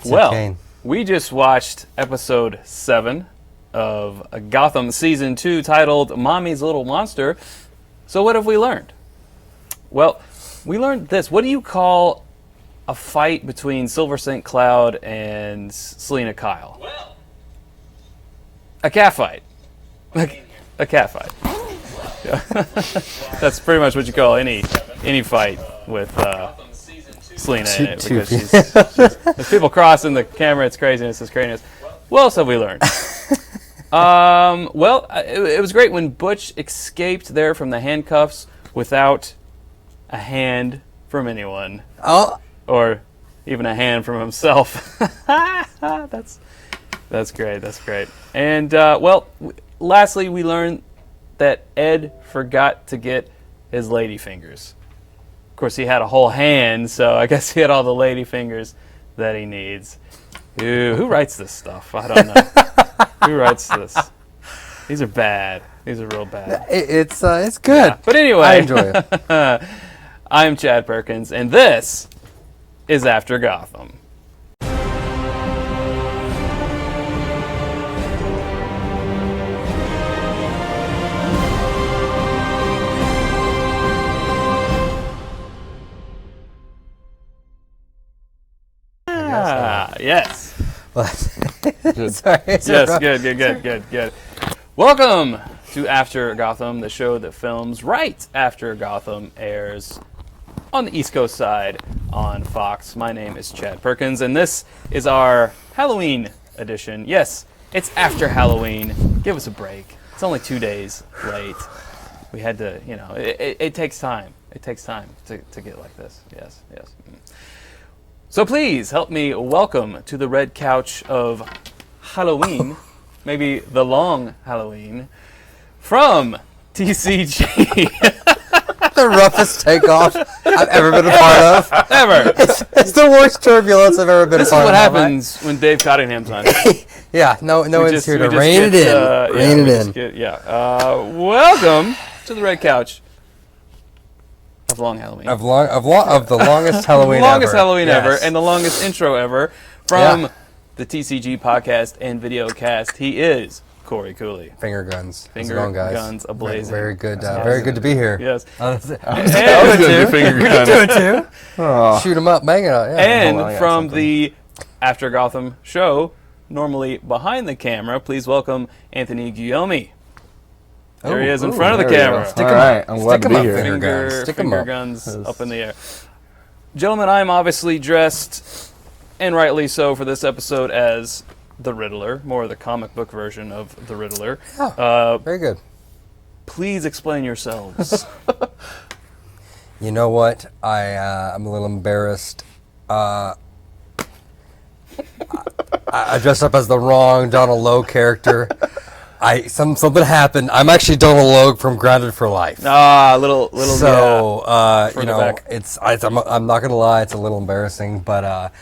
Well, we just watched episode 7 of Gotham Season 2 titled Mommy's Little Monster. So what have we learned? Well, we learned this. What do you call a fight between Silver St. Cloud and Selena Kyle? Well, a cat fight. A cat fight. Yeah. That's pretty much what you call any fight with Selena in it, because she's there's people crossing the camera. It's craziness. It's craziness. What else have we learned? Well, it was great when Butch escaped there from the handcuffs without a hand from anyone. Oh. Or even a hand from himself. That's great. That's great. And, lastly, we learned that Ed forgot to get his lady fingers. Of course, he had a whole hand, so I guess he had all the lady fingers that he needs. Who writes this stuff? I don't know. Who writes this? These are bad. These are real bad. It's good. Yeah. But anyway, I enjoy it. I'm Chad Perkins, and this is After Gotham. Yes. Sorry. Yes, good. Welcome to After Gotham, the show that films right after Gotham airs on the East Coast side on Fox. My name is Chad Perkins, and this is our Halloween edition. Yes, it's after Halloween. Give us a break. It's only 2 days late. We had to, it takes time. It takes time to get like this. Yes. So please help me welcome to the red couch of Halloween, maybe the long Halloween, from TCG. The roughest takeoff I've ever been a part of. Ever. It's the worst turbulence I've ever been a part of. This is what happens when Dave Cottingham's on. Yeah, no one's here to rein it in. Welcome to the red couch of long Halloween. Of the longest Halloween ever. Longest Halloween ever, and the longest intro ever from the TCG podcast and video cast. He is Cory Cooley. Finger guns. Finger guys. guns ablazing. Very good. Very good to be here. Yes. I was going to do finger We can do it too. Oh. Shoot them up, bang it out. Yeah. And from the After Gotham show, normally behind the camera, please welcome Anthony Guglielmi. There he is in front of the camera. All right, I'm glad to be here. Finger guns up in the air. Gentlemen, I'm obviously dressed, and rightly so for this episode, as the Riddler, more of the comic book version of the Riddler. Oh, very good. Please explain yourselves. You know what? I'm a little embarrassed. I dressed up as the wrong Donald Lowe character. Something happened. I'm actually Donald Logue from Grounded for Life. Little. So back. I'm not gonna lie, it's a little embarrassing, but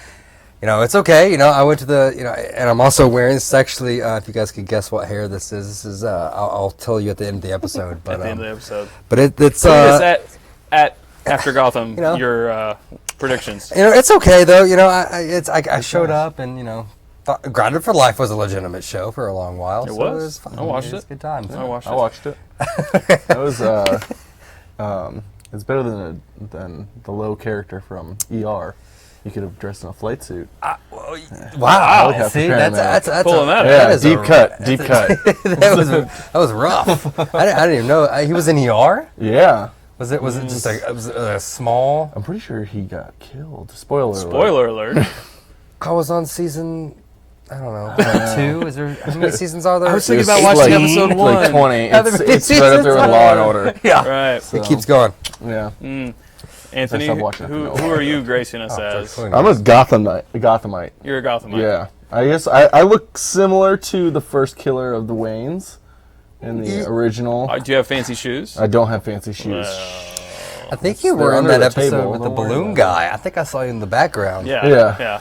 it's okay. I went to the and I'm also wearing this. Actually, if you guys could guess what hair this is I'll tell you at the end of the episode. But at the end of the episode. But it's at After Gotham. Your predictions. It's okay though. I showed up and Grounded for Life was a legitimate show for a long while. It was fun. I watched it. It was a good time. I watched it. It was it's better than the Lowe character from ER. You could have dressed in a flight suit. Wow! See, that's pulling that. Yeah, deep cut. that was rough. I didn't even know he was in ER. Yeah. Was it just a small? I'm pretty sure he got killed. Spoiler alert. I was on season, I don't know, 2? Is there, how many seasons are there? I was thinking about watching episode 1. Like 20. It's right up there with Law and Order. Yeah. Right. So. It keeps going. Yeah. Anthony, who are you gracing us as? I'm a Gothamite. You're a Gothamite. Yeah. I guess I look similar to the first killer of the Waynes in the original. Do you have fancy shoes? I don't have fancy shoes. I think you were in that episode with the balloon guy. I think I saw you in the background. Yeah.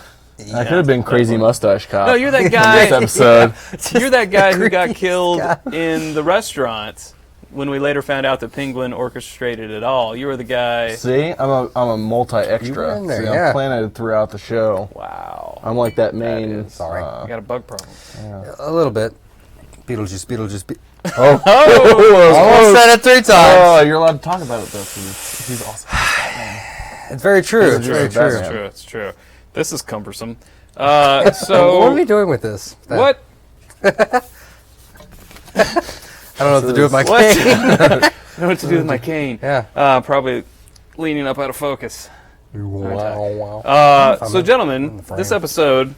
I could have been Crazy Mustache Cop. No, you're that guy. This episode. You're that guy who got killed in the restaurant when we later found out that Penguin orchestrated it all, you were the guy. See, I'm a You multi-extra. were in there, See, yeah. I'm planted throughout the show. Wow. I'm like that main. is- Sorry. I got a bug problem. A little bit. Beetlejuice. Oh, Almost said it 3 times. Oh, you're allowed to talk about it though. 'Cause he's awesome. It's very true. It's very That's true. It's true. It's true. This is cumbersome. So So what are we doing with this? what? I don't know what to do with my What? cane. I don't know what to do with my cane. Yeah. Probably leaning up out of focus. Wow. So, gentlemen, the frame. this episode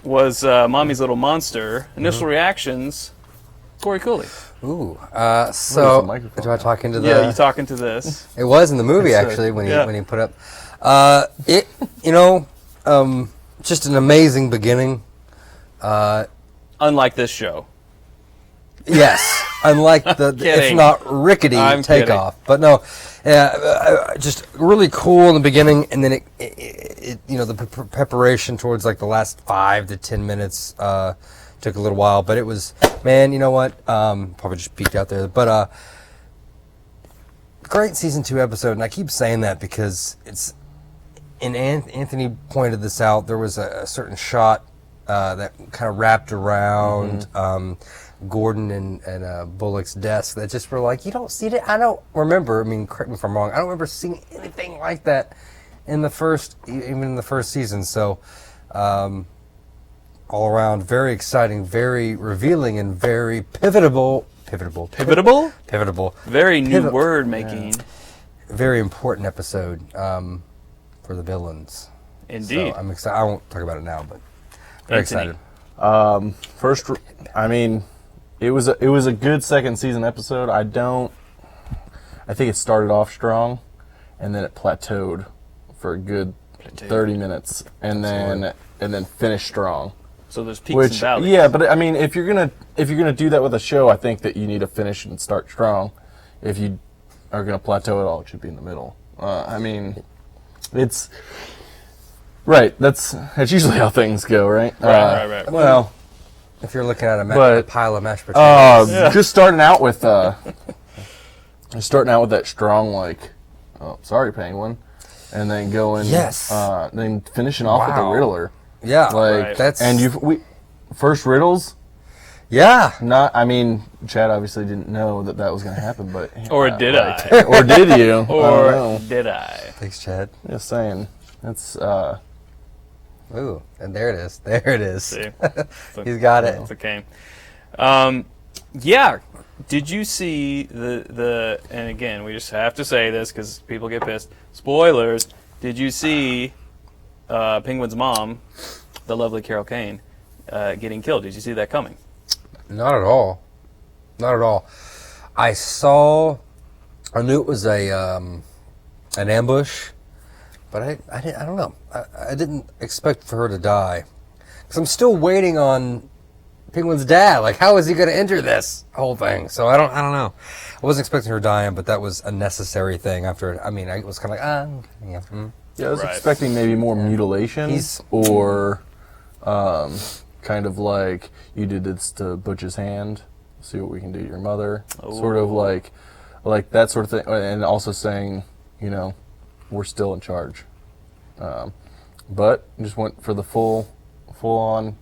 was Mommy's Little Monster. Initial reactions, Cory Cooley. Ooh. Where's the So microphone? do I talk into the? Yeah, you talking to this? It was in the movie It's, actually when yeah. he put up. It just an amazing beginning. Unlike this show. Yes, unlike the if Kidding. not rickety I'm takeoff, but no, just really cool in the beginning, and then it the preparation towards like the last 5 to 10 minutes took a little while, but it was, man, you know what? Probably just peeked out there, but great season 2 episode, and I keep saying that because it's. And Anthony pointed this out. There was a certain shot that kind of wrapped around Gordon and Bullock's desk that just were like, you don't see it. I don't remember. I mean, correct me if I'm wrong. I don't remember seeing anything like that in the first season. So, all around, very exciting, very revealing, and very pivotable. Pivotable? Very new Pivot- word making. Very important episode for the villains. Indeed. So I'm excited. I won't talk about it now, but very Anthony. excited. First, I mean, it was a good second season episode. I think it started off strong, and then it plateaued for a good 30 minutes, and then finished strong. So there's peaks and valleys. Yeah, but I mean, if you're gonna do that with a show, I think that you need to finish and start strong. If you are gonna plateau at all, it should be in the middle. I mean, it's right. That's usually how things go, right? Right. Well. If you're looking at a But- pile of mashed potatoes, Just starting out with that strong, like, oh, sorry, Penguin, and then going, Yes. then finishing off with the Wow. Riddler, yeah, like Right. that's and first riddles. yeah. I mean, Chad obviously didn't know that was going to happen, but Or did I? or did you? I Or don't know. did I? Thanks, Chad. Just saying, that's Ooh, and there it is. There it is. See? He's got it. It's a cane. Yeah. Did you see the? And again, we just have to say this because people get pissed. Spoilers. Did you see Penguin's mom, the lovely Carol Kane, getting killed? Did you see that coming? Not at all. Not at all. I knew it was an ambush, but I don't know. I didn't expect for her to die. Because I'm still waiting on Penguin's dad. Like, how is he going to enter this whole thing? So I don't know. I wasn't expecting her dying, but that was a necessary thing after. I mean, I was kind of like, yeah. Yeah, I was Right. expecting maybe more mutilation or kind of like you did this to Butch's hand, see what we can do to your mother. Sort of like that sort of thing. And also saying, we're still in charge. But just went for the full on.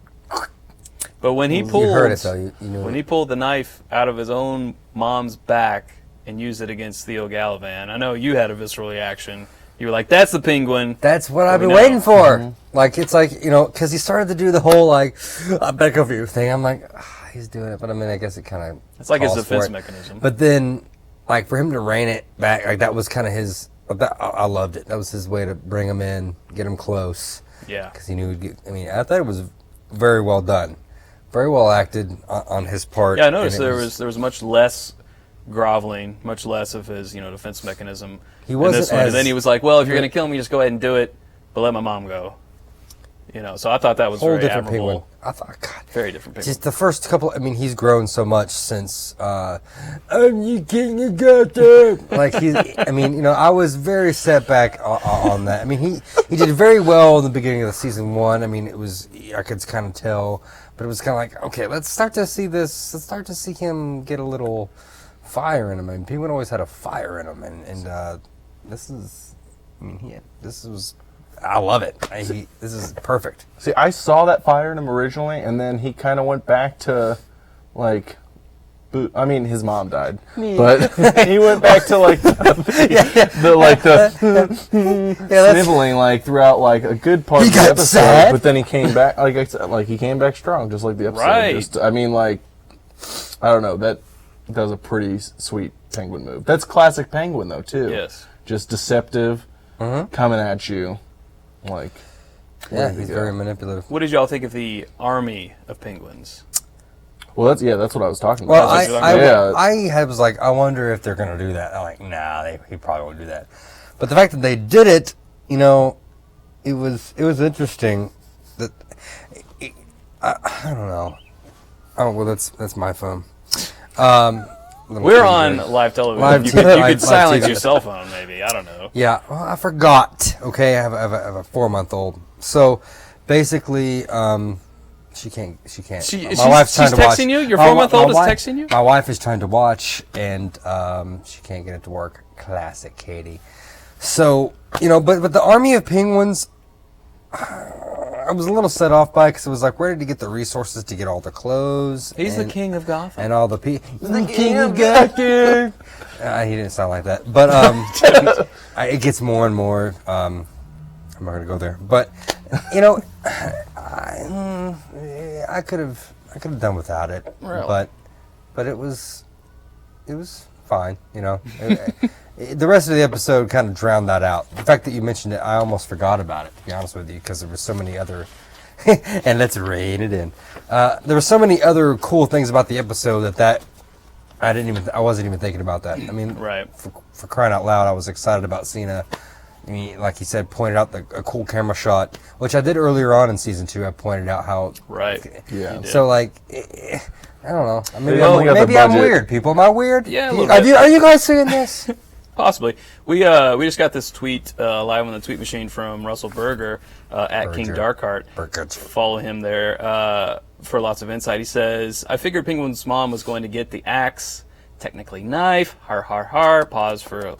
But when he pulled, You heard it though. You knew when it. he pulled the knife out of his own mom's back and used it against Theo Gallivan, I know you had a visceral reaction. You were like, "That's the Penguin." That's what I've we been know. waiting for. Like, it's like, because he started to do the whole, like, I back over you thing. I'm like, he's doing it. But I mean, I guess it kind of. It's like his defense mechanism. But then, like, for him to rein it back, like, that was kind of his. I loved it. That was his way to bring him in, get him close. Yeah. Because he knew he'd get. I mean, I thought it was very well done. Very well acted on his part. Yeah, I noticed and it there was much less groveling, much less of his defense mechanism. He in wasn't this one. as- And then he was like, "Well, if you're going to kill me, just go ahead and do it, but let my mom go." So I thought that was whole very different admirable. Penguin. I thought, God. Very different Penguin. Just the first couple. I mean, he's grown so much since I'm the king of Gotham. Like I was very set back on that. I mean, he did very well in the beginning of the season 1. I mean, I could kind of tell, but it was kind of like, okay, let's start to see this. Let's start to see him get a little fire in him. I mean, Penguin always had a fire in him, and this is, I mean, I love it. This is perfect. See, I saw that fire in him originally, and then he kind of went back to, like, I mean, his mom died, but he went back to like the sniveling like throughout like a good part of the episode. Sad. But then he came back, like I said, like he came back strong, just like the episode. Right. I mean, like, I don't know, that was a pretty sweet Penguin move. That's classic Penguin though too. Yes. Just deceptive, coming at you, like. Yeah, he's very manipulative. What did y'all think of the army of penguins? Well, that's what I was talking Well, about. I was like, I wonder if they're going to do that. I'm like, nah, he probably won't do that. But the fact that they did it, you know, it was interesting. That I don't know. Oh well, that's my phone. We're on live television. You could silence your cell phone, maybe. I don't know. Yeah, well, I forgot. Okay, I have a 4-month-old. So basically, She can't. My wife's trying to watch. Texting you? Your 4-month-old is texting you? My wife is trying to watch, and she can't get it to work. Classic Katie. So, you know, but the army of penguins, I was a little set off by because it was like, where did he get the resources to get all the clothes? He's the king of Gotham. And all the people. The king of Gotham. He didn't sound like that. But it gets more and more. I'm not going to go there. But, you know, I could have done without it. Really? But it was fine, you know. The rest of the episode kind of drowned that out. The fact that you mentioned it, I almost forgot about it, to be honest with you, because there were so many other and let's rein it in. There were so many other cool things about the episode that I wasn't even thinking about that. I mean, right. For crying out loud, I was excited about seeing like he said, pointed out a cool camera shot, which I did earlier on in season 2. I pointed out how. Right. Yeah. So like, I don't know. Maybe I'm weird. People, am I weird? Yeah. Are you guys seeing this? Possibly. We just got this tweet live on the tweet machine from Russell Berger at King Darkheart. Follow him there for lots of insight. He says, "I figured Penguin's mom was going to get the axe." Technically knife, har har har, pause for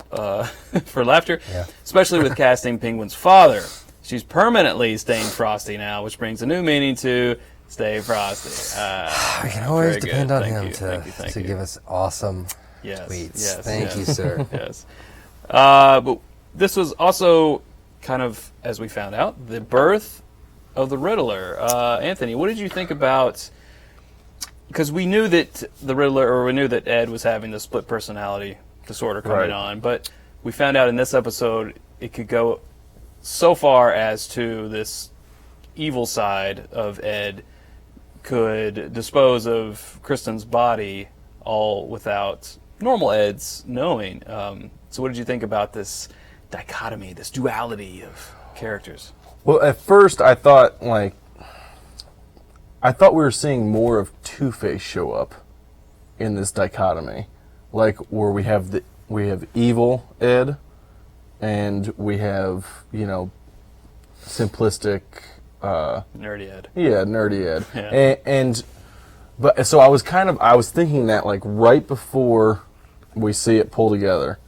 for laughter, especially with casting Penguin's father. She's permanently staying frosty now, which brings a new meaning to stay frosty. We can always depend on him to give us awesome tweets. Yes, Thank you, sir. Yes. But this was also kind of, as we found out, the birth of the Riddler. Anthony, what did you think about... Because we knew that the Riddler, or we knew that Ed was having the split personality disorder coming on, but we found out in this episode it could go so far as to this evil side of Ed could dispose of Kristen's body all without normal Ed's knowing. So what did you think about this dichotomy, this duality of characters? Well, at first I thought we were seeing more of Two-Face show up in this dichotomy, like where we have evil Ed, and we have simplistic nerdy Ed. Yeah, nerdy Ed. Yeah. But so I was thinking that like right before we see it pull together,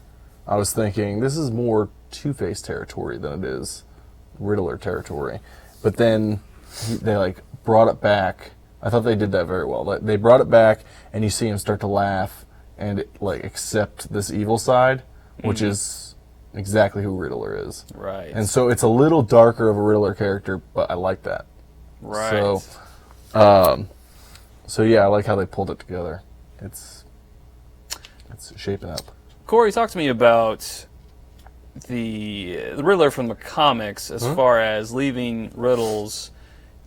I was thinking this is more Two-Face territory than it is Riddler territory. But then they like brought it back. I thought they did that very well. They brought it back, and you see him start to laugh and like accept this evil side, which is exactly who Riddler is. Right. And so it's a little darker of a Riddler character, but I like that. Right. So yeah, I like how they pulled it together. It's shaping up. Cory, talk to me about the Riddler from the comics as far as leaving riddles.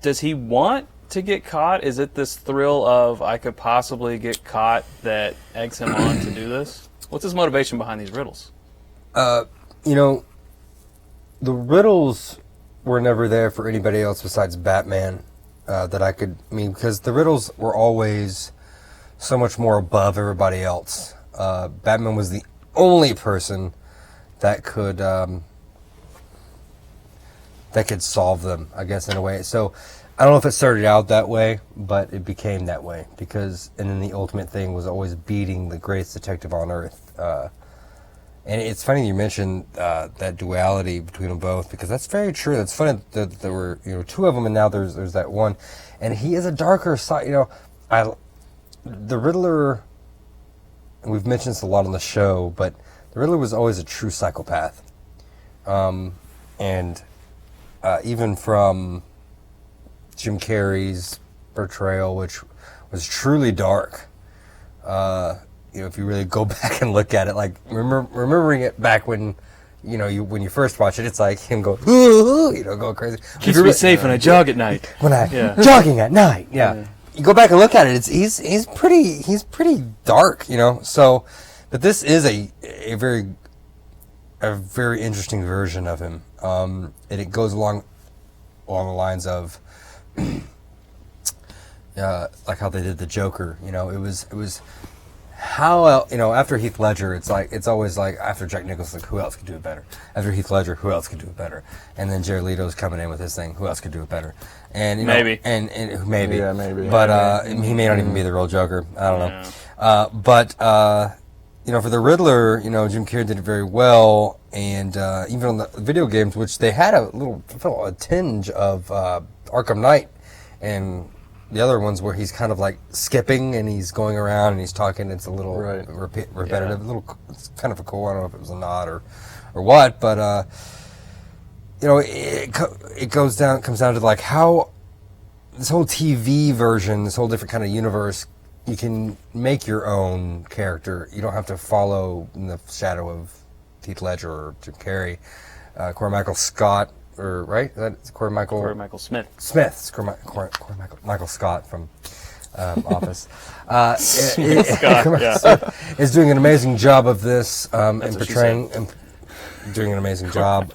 Does he want to get caught? Is it this thrill of I could possibly get caught that eggs him on to do this? What's his motivation behind these riddles? The riddles were never there for anybody else besides Batman because the riddles were always so much more above everybody else. Batman was the only person that could that could solve them, I guess, in a way. So I don't know if it started out that way, but it became that way because, and then the ultimate thing was always beating the greatest detective on earth. And it's funny you mentioned that duality between them both because that's very true. That's funny that there were two of them, and now there's that one, and he is a darker side. The Riddler. We've mentioned this a lot on the show, but the Riddler was always a true psychopath, and even from Jim Carrey's portrayal, which was truly dark. If you really go back and look at it, like remembering it back when, when you first watch it, it's like him go, going crazy. Keeps me safe when I jog at night. When jogging at night, yeah. You go back and look at it, he's pretty dark, So, but this is a very interesting version of him, and it goes along the lines of. Like how they did the Joker, it was how after Heath Ledger, it's always like after Jack Nicholson, who else could do it better? After Heath Ledger, who else could do it better? And then Jared Leto's coming in with his thing, who else could do it better? And maybe, yeah, maybe, but he may not even be the real Joker. I don't know. But for the Riddler, Jim Carrey did it very well, and even on the video games, which they had a tinge of Arkham Knight, and the other ones where he's kind of like skipping and he's going around and he's talking. It's a little repetitive. It's kind of a cool. I don't know if it was a nod or what, but it comes down to like how this whole TV version, this whole different kind of universe. You can make your own character. You don't have to follow in the shadow of Heath Ledger or Jim Carrey, Cory Michael Scott. Right? Is that Cory Michael Smith. It's Michael Scott from Office. Is doing an amazing job of this and portraying, and doing an amazing job.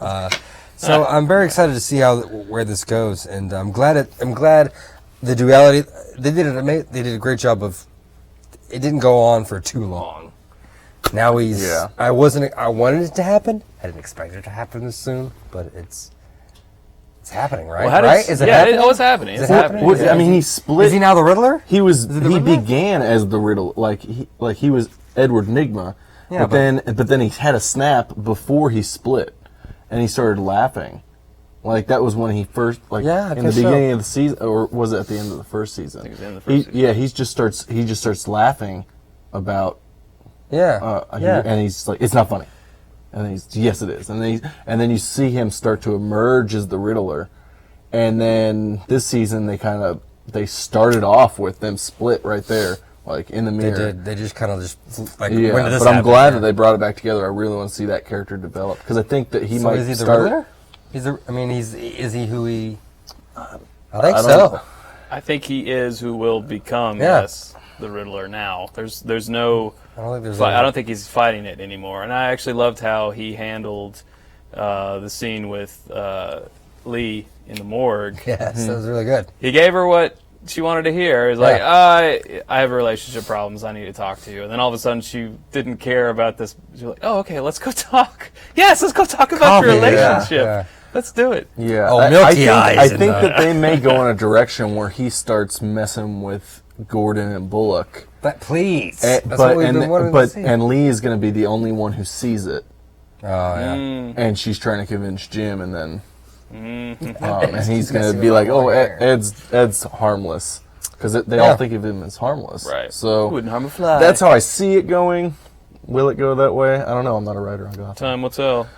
So I'm very excited to see where this goes, and I'm glad the duality. They did a great job of. It didn't go on for too long. Now he's. Yeah. I wanted it to happen. I didn't expect it to happen this soon, but it's happening, right? Well, Is it happening? It's happening. It's happening. I mean, he split. Is he now the Riddler? He began as the Riddler, like he was Edward Nygma, but then he had a snap before he split, and he started laughing. Like that was when he first, in the beginning of the season, or was it at the end of the first season? I think it was the end of the first season. Yeah, he just starts laughing about. And he's like, it's not funny. And he's, yes, it is. And then you see him start to emerge as the Riddler. And then this season, they started off with them split right there, like in the mirror. They did. They just kind of when did this but I'm happen? glad that they brought it back together. I really want to see that character develop because I think that he might. Is he the start. Riddler? Is he who he? I think so. I think he is who will become. Yes, the Riddler. Now, there's no. I don't think he's fighting it anymore. And I actually loved how he handled the scene with Lee in the morgue. Yes, that was really good. He gave her what she wanted to hear. He's like, I have relationship problems. I need to talk to you. And then all of a sudden she didn't care about this. She's like, oh, okay, let's go talk. Yes, let's go talk about your relationship. Yeah. Let's do it. Yeah. Oh, milky eyes. I think that they may go in a direction where he starts messing with Gordon and Bullock. But please. That's what we've been wanting to see. And Lee is going to be the only one who sees it. Oh, yeah. And she's trying to convince Jim, and then and he's going to be like, oh, Ed's harmless. Because they all think of him as harmless. Right. So wouldn't harm a fly. That's how I see it going. Will it go that way? I don't know. I'm not a writer on Gotham. Time will tell.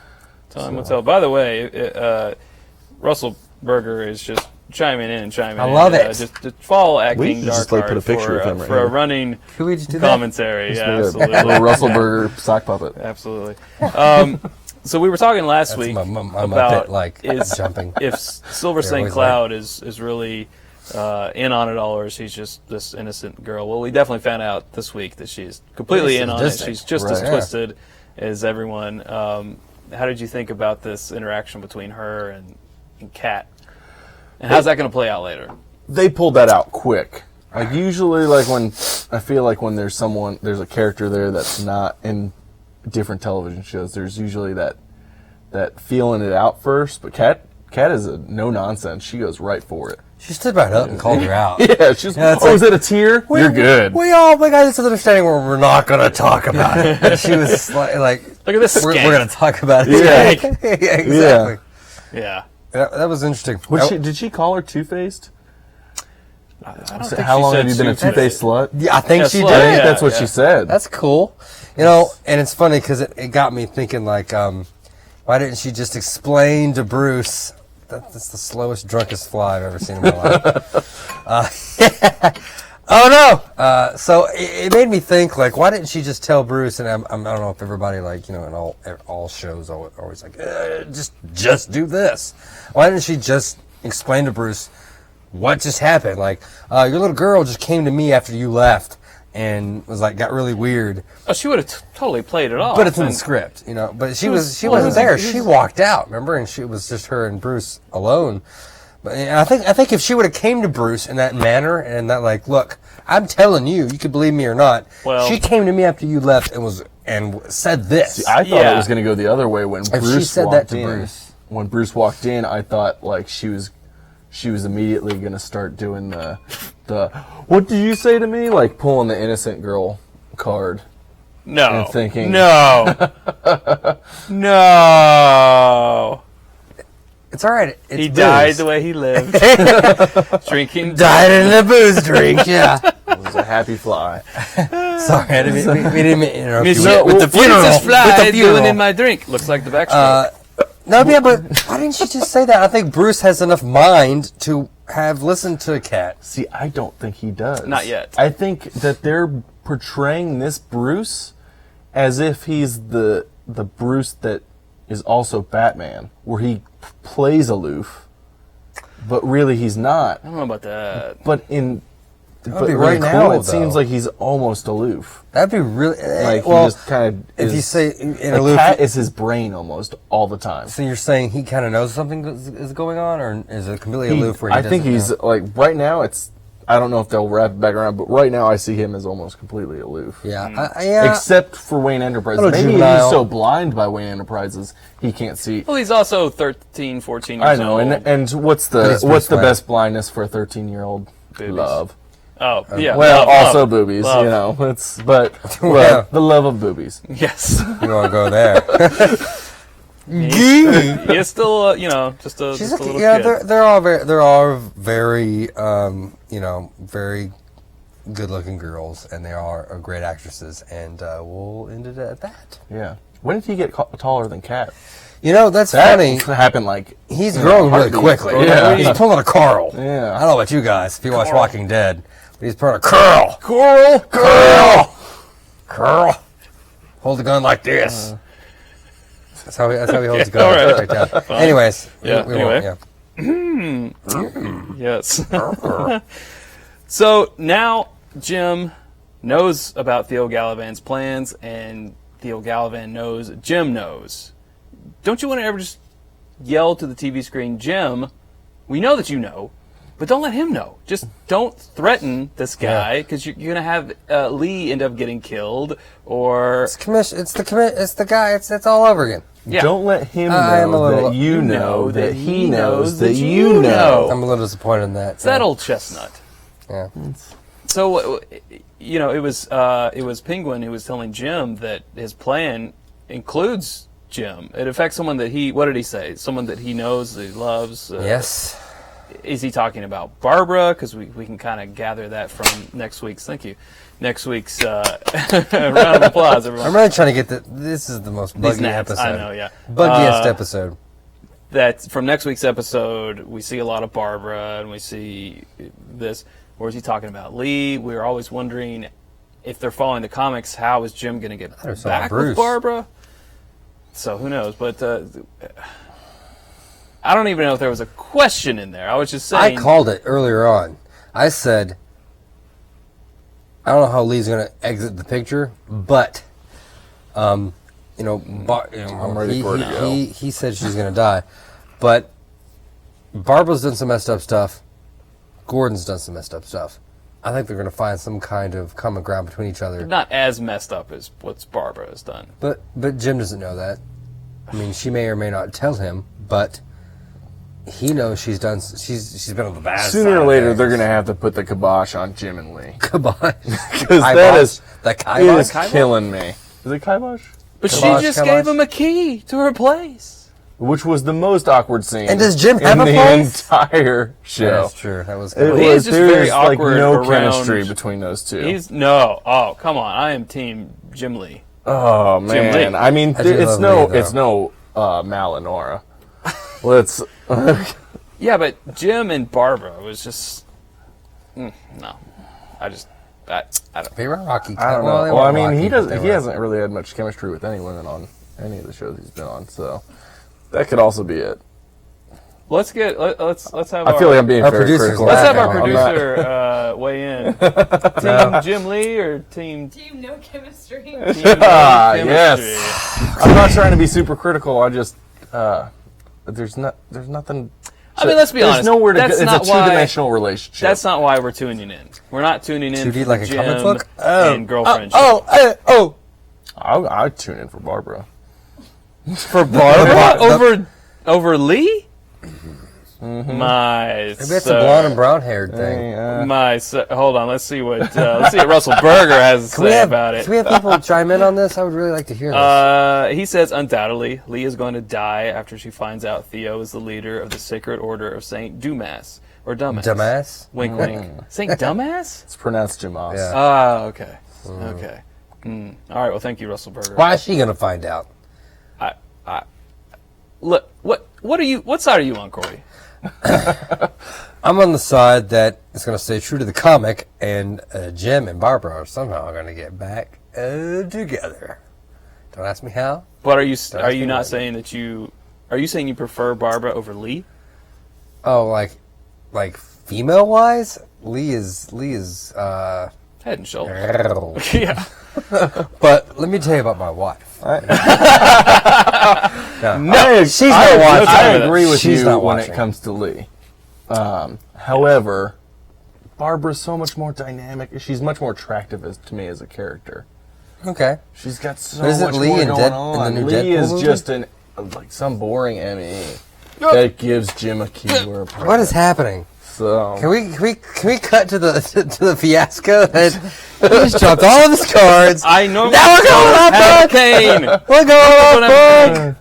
Time will tell. By the way, Russell Berger is just chiming in. I love it. Just fall acting we just dark put a picture of him for a running commentary. Yeah, absolutely. A Russell Berger sock puppet. Absolutely. So we were talking last week about jumping. If Silver St. Cloud is really in on it all, or is he just this innocent girl? Well, we definitely found out this week that she's completely in on it. She's just as twisted as everyone. How did you think about this interaction between her and Kat? And how's that going to play out later? They pulled that out quick. Like usually, when I feel like when there's a character there that's not in different television shows, there's usually that feeling it out first. But Kat Kat is a no nonsense. She goes right for it. She stood right up and called her out. Yeah, she's Yeah, it's is it a tear? You're good. We all got this understanding where we're not going to talk about it. And she was like Look at this we're skank. going to talk about it. Yeah. Yeah, exactly. Yeah. That was interesting. Did she call her two-faced? I don't So think how she long said have you been a two-faced slut? Yeah, I think Yeah, she slut, did. I think yeah, that's what yeah. she said. That's cool. You know, and it's funny because it got me thinking, like, why didn't she just explain to Bruce that's the slowest, drunkest fly I've ever seen in my life? Oh, no! So it made me think, like, why didn't she just tell Bruce, and I don't know if everybody, like, you know, in all shows are always like, just do this. Why didn't she just explain to Bruce what just happened? Like, your little girl just came to me after you left and was like, got really weird. Oh, she would have totally played it off. But it's in the and- script, you know. But she wasn't there. She walked out, remember? And she was just her and Bruce alone. But and I think if she would have came to Bruce in that manner and that, like, look, I'm telling you, you could believe me or not. Well- she came to me after you left and said this. See, I thought Yeah. it was going to go the other way when If Bruce she said walked that to in. Bruce. When Bruce walked in, I thought like she was immediately going to start doing the what did you say to me? Like pulling the innocent girl card. No. and thinking- No. No. It's all right. It's He booze. died the way he lived. Drinking. Died in the booze drink, yeah. It was a happy fly. Sorry, we didn't mean to interrupt you Monsieur, with the what is funeral. this fly With the funeral. doing in my drink? Looks like the backstroke. No, yeah, but why didn't she just say that? I think Bruce has enough mind to have listened to Kat. See, I don't think he does. Not yet. I think that they're portraying this Bruce as if he's the Bruce that is also Batman, where he plays aloof, but really he's not. I don't know about that. But be really right now cool, it seems though. like he's almost aloof. That'd be really Like well. he just kind of if you say in like aloof, Cat is his brain almost all the time. so you're saying he kind of knows something is going on, or is it completely aloof? Where he I think doesn't he's know? like right now. I don't know if they'll wrap it back around, but right now I see him as almost completely aloof. Yeah, yeah. Except for Wayne Enterprises. Little Maybe juvenile. he's so blind by Wayne Enterprises he can't see. Well, he's also 13, 14 years I know, old. and what's But he's the Bruce best blindness for a 13-year-old? Boobies. Love. Oh, yeah. Well, love, also love, boobies, love. you know. But Yeah. the love of boobies. Yes. You want to go there? He's still, just a She's little yeah, kid. they're all very very good-looking girls, and they are great actresses, and we'll end it at that. Yeah. When did he get taller than Kat? You know, that's That funny. happened like He's growing really heartbeat. quickly. Yeah. He's pulling a Carl. Yeah. I don't know about you guys if you watch Walking Dead, but he's pulling a curl. Coral. Curl. Hold the gun like this. That's how he holds the gun. All right. Right down. Anyways. Yeah, we anyway. won't, Yes. So now Jim knows about Theo Gallivan's plans, and Theo Gallivan knows Jim knows. Don't you want to ever just yell to the TV screen, Jim, we know that you know, but don't let him know. Just don't threaten this guy, because you're going to have Lee end up getting killed, or... It's the guy. It's all over again. Yeah. Don't let him I am a know little- that you know that he knows that you know. I'm a little disappointed in that. It's that old chestnut. Yeah. So, it was Penguin who was telling Jim that his plan includes Jim. It affects someone that what did he say? Someone that he knows, that he loves. Yes. Is he talking about Barbara? Because we can kind of gather that from next week's, next week's round of applause, everyone. I'm really trying to get this is the most These buggy gnats, episode. I know, yeah. Buggiest episode. That from next week's episode, we see a lot of Barbara, and we see this. Where is he talking about? Lee. We were always wondering if they're following the comics, how is Jim going to get thought it was all back Bruce. with Barbara? So who knows? But I don't even know if there was a question in there. I was just saying. I called it earlier on. I said, I don't know how Lee's going to exit the picture, but, I'm ready for her to go. He said she's going to die, but Barbara's done some messed up stuff. Gordon's done some messed up stuff. I think they're going to find some kind of common ground between each other. Not as messed up as what Barbara has done. But Jim doesn't know that. I mean, she may or may not tell him, but he knows she's been on the bad side. Sooner or later, they're going to have to put the kibosh on Jim and Lee. Kibosh. Because that is, the it kibosh. is killing me. Is it kibosh? But Kibosh, she just kibosh. gave him a key to her place. Which was the most awkward scene. And does Jim have in a the place? entire show? That's true. That was It good. He is just very there's, like, awkward no around- chemistry between those two. Oh, come on. I am team Jim Lee. Oh Jim man! Lee. I mean, I do it's love Lee, no Mal and Nora. Let's. Yeah, but Jim and Barbara was just... no. I don't... They were rocky. I don't know. Well, they Well, I weren't mean, rocky, he but doesn't. they He were- hasn't really had much chemistry with any women on any of the shows he's been on. So that could also be it. Let's have I feel like I'm being Our very producer's critical. Let's have laughing. our I'm not- producer weigh in. Team Jim Lee or team No chemistry. team no chemistry? Yes. I'm not trying to be super critical. I just there's nothing. I mean, let's be There's honest. nowhere to go. That's It's a not why. two-dimensional relationship. That's not why we're tuning in. We're not tuning in 2D for like a Jim comic book? and girlfriend. I'd tune in for Barbara. For Barbara over Lee? My Maybe it's a blonde and brown haired thing. hold on, let's see what Russell Berger has to say about it. Can we have people chime in on this? I would really like to hear this. He says undoubtedly Lee is going to die after she finds out Theo is the leader of the Sacred Order of Saint Dumas or Dumbass. Dumbass? Wink, wink. Saint Dumbass? It's pronounced Jamas. Yeah. Ah, okay. Okay. All right. Well, thank you, Russell Berger. Why is she going to find out? Look, what side are you on, Cory? I'm on the side that is going to stay true to the comic, and Jim and Barbara are somehow going to get back together. Don't ask me how. But are you me not when. saying that you are you saying you prefer Barbara over Lee? Oh, like female wise, Lee is Head and shoulders. No. Yeah. But let me tell you about my wife. No, she's not watching. I agree with She's you not when watching. it comes to Lee. However, Barbara's so much more dynamic. She's much more attractive to me as a character. Okay. She's got so Isn't much Lee more in going Dead- on. in the new Lee Deadpool is movie? just like some boring ME that gives Jim a key to her apartment. What is happening? So Can we cut to the fiasco that he just dropped all of his cards? I know. Now we're going off book. Kane. We're going off book.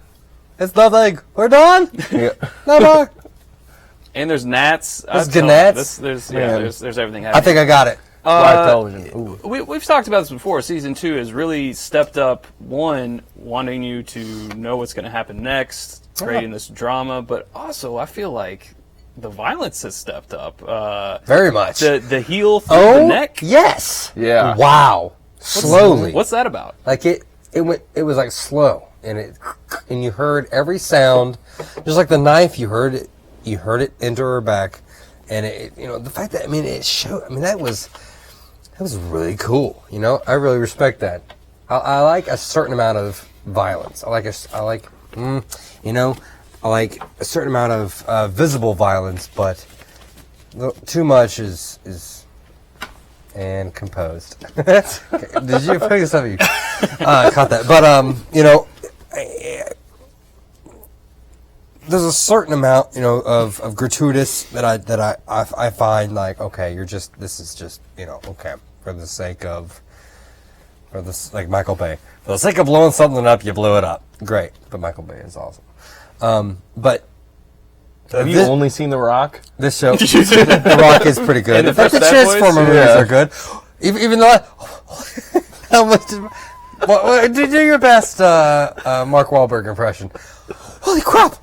It's nothing. We're done. yeah. No more. And there's gnats. There's I'm telling you, gnats? There's Man. there's everything I happening. think I got it. Live television. Ooh. We've talked about this before. Season 2 has really stepped up, one, wanting you to know what's going to happen next, creating this drama, but also I feel like the violence has stepped up. Very much. The heel through the neck? yes. Yeah. Wow. Slowly. What's that about? Like it was like slow, and you heard every sound, just like the knife. You heard it enter her back, and the fact that it showed. That was really cool. I really respect that. I like a certain amount of violence. I like a certain amount of visible violence, but too much is and composed. Did you focus on you? Caught that. But there's a certain amount of gratuitous that I find like, okay, this is just okay, for the sake of like Michael Bay, for the sake of blowing something up, you blew it up. Great, but Michael Bay is awesome. But Have you only seen The Rock? this show, The Rock is pretty good. And the In fact, first the Bad Boys? Transformer movies Yeah. are good. Even though how much did do your best Mark Wahlberg impression? Holy crap!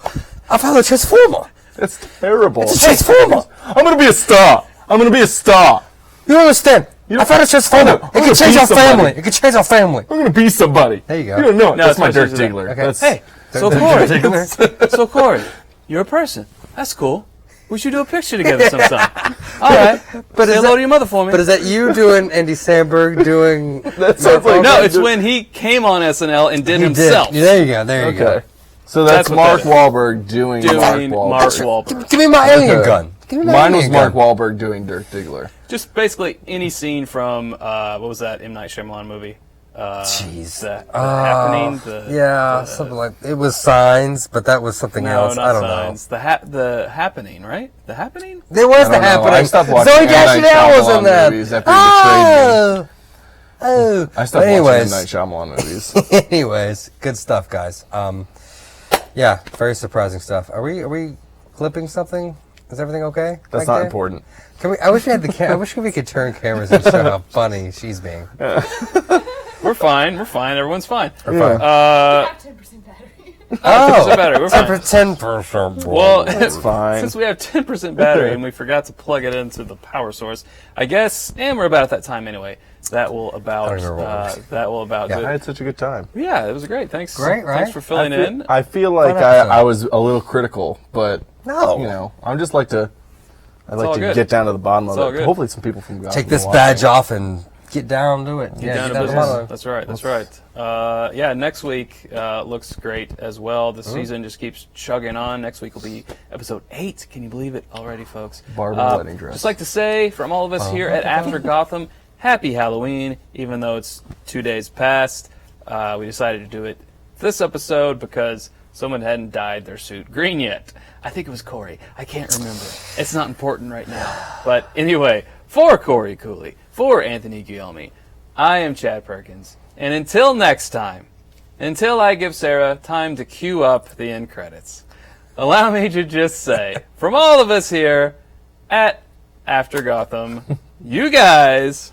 I found a Transformer. That's terrible. It's a Transformer. I'm gonna be a star. I'm gonna be a star. You don't understand. I found a Transformer. I'm It gonna can change be our somebody. family. It can change our family. I'm gonna be somebody. There you go. You don't know. No, That's my Dirk especially Diggler. Okay. That's, Hey, so Cory, so Cory, you're a person. That's cool. We should do a picture together sometime. All right. But Say hello to your mother for me. But is that you doing Andy Samberg doing? that sounds like no, it's when he came on SNL and did He himself. did. There you go. There you go. okay. So that's That's what Mark that is. Wahlberg doing Doing Mark Wahlberg. Mark Wahlberg. Give me my alien Okay. gun. Give me my Mine was alien Mark gun. Wahlberg doing Dirk Diggler. Just basically any scene from what was that M. Night Shyamalan movie? Jeez. The happening. Something like it was Signs, but that was something else. Not I don't Signs. The happening, right? The happening. There was I the don't know. happening. I stopped watching Zoe M. Night Deschanel was in Shyamalan that. movies after he betrayed me. Oh. I stopped watching M. Night Shyamalan movies. Anyways, good stuff, guys. Yeah, very surprising stuff. Are we clipping something? Is everything okay? That's not important. Can we? I wish we had the. I wish we could turn cameras and show how funny she's being. We're fine. Everyone's fine. We're fine. have 10% battery. 10% battery. We're fine. 10%. Well, It's fine. since we have 10% battery and we forgot to plug it into the power source, I guess, and we're about at that time anyway. That will about. I don't remember what it was. I had such a good time. Yeah, it was great. Thanks. Great, right? Thanks for filling in. I feel like Fun episode. I was a little critical, but No. you know, I'm just like to. I like all to good. get down to the bottom It's of all it. good. Hopefully, some people from Gotham Take this will badge watch off and get down to it. Get down to the business. bottom. That's right. That's right. Yeah, next week looks great as well. The season just keeps chugging on. Next week will be episode 8. Can you believe it already, folks? Barb in a wedding dress. Just like to say, from all of us here at After Gotham, happy Halloween, even though it's 2 days past. We decided to do it this episode because someone hadn't dyed their suit green yet. I think it was Cory. I can't remember. It's not important right now. But anyway, for Cory Cooley, for Anthony Guglielmi, I am Chad Perkins. And until next time, until I give Sara time to cue up the end credits, allow me to just say, from all of us here at After Gotham, you guys,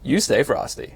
you stay frosty.